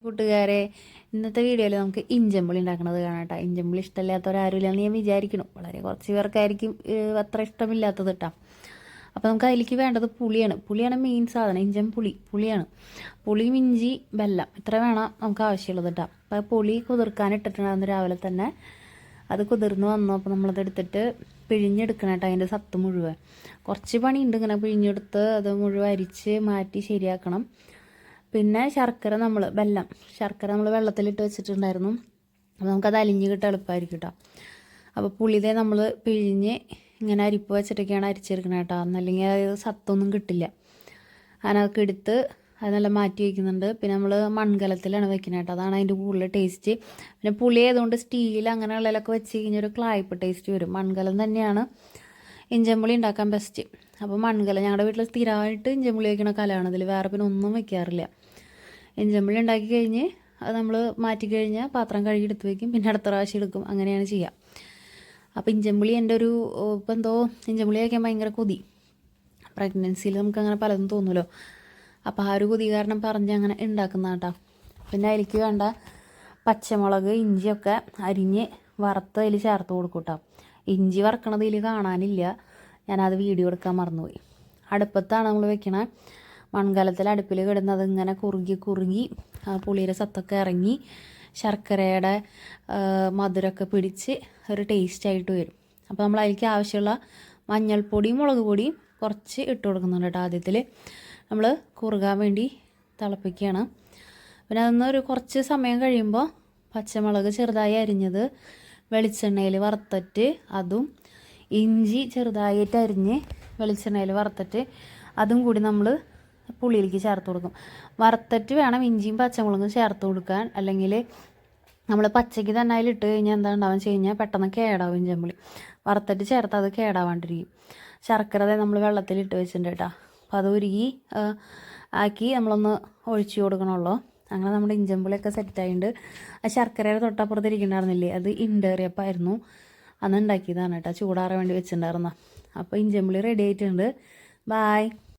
കൂട്ടുകാരെ, ഇന്നത്തെ വീഡിയോയിൽ നമുക്ക് ഇഞ്ചമ്പുളി ഉണ്ടാക്കുന്നത് കാണാം കേട്ടോ. ഇഞ്ചമ്പുളി ഇഷ്ടമില്ലാത്തവരാരുമില്ലെന്ന് ഞാൻ വിചാരിക്കണം. വളരെ കുറച്ച് പേർക്കായിരിക്കും അത്ര ഇഷ്ടമില്ലാത്തത് കേട്ടോ. അപ്പോൾ നമുക്ക് അതിലേക്ക് വേണ്ടത് പുളിയാണ് മെയിൻ സാധനം. പുളിയാണ്. പുളിയും ഇഞ്ചി വെല്ലം ഇത്ര വേണം നമുക്ക് ആവശ്യമുള്ളത് കേട്ടോ. അപ്പോൾ പുളി കുതിർക്കാൻ ഇട്ടിട്ടുണ്ടായിരുന്നു രാവിലെ തന്നെ. അത് കുതിർന്ന് വന്നു. അപ്പോൾ നമ്മളത് എടുത്തിട്ട് പിഴിഞ്ഞെടുക്കണം കേട്ടോ. അതിൻ്റെ സത്ത് മുഴുവൻ കുറച്ച് പണിയുണ്ട്. ഇങ്ങനെ പിഴിഞ്ഞെടുത്ത് അത് മുഴുവൻ അരിച്ച് മാറ്റി ശരിയാക്കണം. പിന്നെ ശർക്കര നമ്മൾ വെള്ളത്തിലിട്ട് വെച്ചിട്ടുണ്ടായിരുന്നു. അപ്പോൾ നമുക്കത് അലിഞ്ഞ് കിട്ടാൻ എളുപ്പമായിരിക്കും കേട്ടോ. അപ്പോൾ പുളിതേ നമ്മൾ പിഴിഞ്ഞ് ഇങ്ങനെ അരിപ്പ് വെച്ചിട്ടൊക്കെയാണ് അരിച്ചെടുക്കണം കേട്ടോ. എന്നല്ലെങ്കിൽ അത് സത്തൊന്നും കിട്ടില്ല. അതിനൊക്കെ എടുത്ത് അത് നല്ല മാറ്റി വയ്ക്കുന്നുണ്ട്. പിന്നെ നമ്മൾ മൺകലത്തിലാണ് വെക്കുന്നത് കേട്ടോ. അതാണ് അതിൻ്റെ കൂടുതൽ ടേസ്റ്റ്. പിന്നെ പുളി ആയതുകൊണ്ട് സ്റ്റീൽ അങ്ങനെയുള്ളതിലൊക്കെ വെച്ച് കഴിഞ്ഞാൽ ഒരു ക്ലായ്പ് ടേസ്റ്റ് വരും. മൺകലം തന്നെയാണ് ഇഞ്ചമ്പുളി ഉണ്ടാക്കാൻ ബെസ്റ്റ്. അപ്പോൾ മൺകലം ഞങ്ങളുടെ വീട്ടിൽ സ്ഥിരമായിട്ട് ഇഞ്ചമ്പുളി വയ്ക്കണ കലമാണ്. ഇതിൽ വേറെ പിന്നെ ഒന്നും വെക്കാറില്ല. ഇഞ്ചമ്പുളി ഉണ്ടാക്കി കഴിഞ്ഞ് അത് നമ്മൾ മാറ്റി കഴിഞ്ഞാൽ പാത്രം കഴുകി എടുത്ത് വയ്ക്കും. പിന്നെ അടുത്ത പ്രാവശ്യം എടുക്കും. അങ്ങനെയാണ് ചെയ്യുക. അപ്പോൾ ഇഞ്ചമ്പുളി എൻ്റെ ഒരു ഇപ്പം എന്തോ ഇഞ്ചമ്പുളി വയ്ക്കാൻ ഭയങ്കര കൊതി. പ്രഗ്നൻസിയിൽ നമുക്ക് അങ്ങനെ പലതും തോന്നുമല്ലോ. അപ്പോൾ ആ ഒരു കൊതി കാരണം പറഞ്ഞ് അങ്ങനെ ഉണ്ടാക്കുന്ന കേട്ടോ. പിന്നെ അതിലേക്ക് വേണ്ട പച്ചമുളക് ഇഞ്ചിയൊക്കെ അരിഞ്ഞ് വറുത്ത് അതിൽ ചേർത്ത് കൊടുക്കും കേട്ടോ. ഇഞ്ചി വറക്കണത് ഇതിൽ കാണാനില്ല. ഞാനത് വീഡിയോ എടുക്കാൻ മറന്നുപോയി. അടുപ്പത്താണ് നമ്മൾ വെക്കണേ. മൺകലത്തിൽ അടുപ്പിൽ കിടന്നത് ഇങ്ങനെ കുറുകി ആ പുളിയുടെ സത്തൊക്കെ ഇറങ്ങി ശർക്കരയുടെ മധുരമൊക്കെ പിടിച്ച് ഒരു ടേസ്റ്റായിട്ട് വരും. അപ്പോൾ നമ്മൾ അതിലേക്ക് ആവശ്യമുള്ള മഞ്ഞൾപ്പൊടിയും മുളക് പൊടിയും കുറച്ച് ഇട്ട് കൊടുക്കുന്നുണ്ട് കേട്ടോ. ആദ്യത്തിൽ നമ്മൾ കുറുകാൻ വേണ്ടി തിളപ്പിക്കുകയാണ്. പിന്നെ അതൊന്ന് കുറച്ച് സമയം കഴിയുമ്പോൾ പച്ചമുളക് ചെറുതായി അരിഞ്ഞത് വെളിച്ചെണ്ണയിൽ വറുത്തിട്ട് അതും ഇഞ്ചി ചെറുതായിട്ട് അരിഞ്ഞ് വെളിച്ചെണ്ണയിൽ വറുത്തിട്ട് അതും കൂടി നമ്മൾ പുളിയിലേക്ക് ചേർത്ത് കൊടുക്കും. വറുത്തിട്ട് വേണം ഇഞ്ചിയും പച്ചമുളകും ചേർത്ത് കൊടുക്കാൻ. അല്ലെങ്കിൽ നമ്മൾ പച്ചയ്ക്ക് തന്നെ അതിലിട്ട് കഴിഞ്ഞാൽ എന്താ ഉണ്ടാവുക വെച്ച് കഴിഞ്ഞാൽ പെട്ടെന്ന് കേടാവും ഇഞ്ചമ്പുളി. വറുത്തിട്ട് ചേർത്ത് അത് കേടാവാണ്ടിരിക്കും. ശർക്കര നമ്മൾ വെള്ളത്തിലിട്ട് വെച്ചിട്ടുണ്ട് കേട്ടോ. അപ്പോൾ അത് ഉരുകി ആക്കി നമ്മളൊന്ന് ഒഴിച്ചു കൊടുക്കണമല്ലോ. അങ്ങനെ നമ്മുടെ ഇഞ്ചമ്പുളിയൊക്കെ സെറ്റായിട്ടുണ്ട്. ആ ശർക്കരയുടെ തൊട്ടപ്പുറത്തിരിക്കണ്ടായിരുന്നില്ലേ, അത് ഇണ്ടേറിയപ്പായിരുന്നു. അന്ന് ഉണ്ടാക്കിയതാണ് കേട്ടോ. ചൂടാറാൻ വേണ്ടി വെച്ചിട്ടുണ്ടായിരുന്ന. അപ്പോൾ ഇഞ്ചമ്പുളി റെഡി ആയിട്ടുണ്ട്. ബായ്.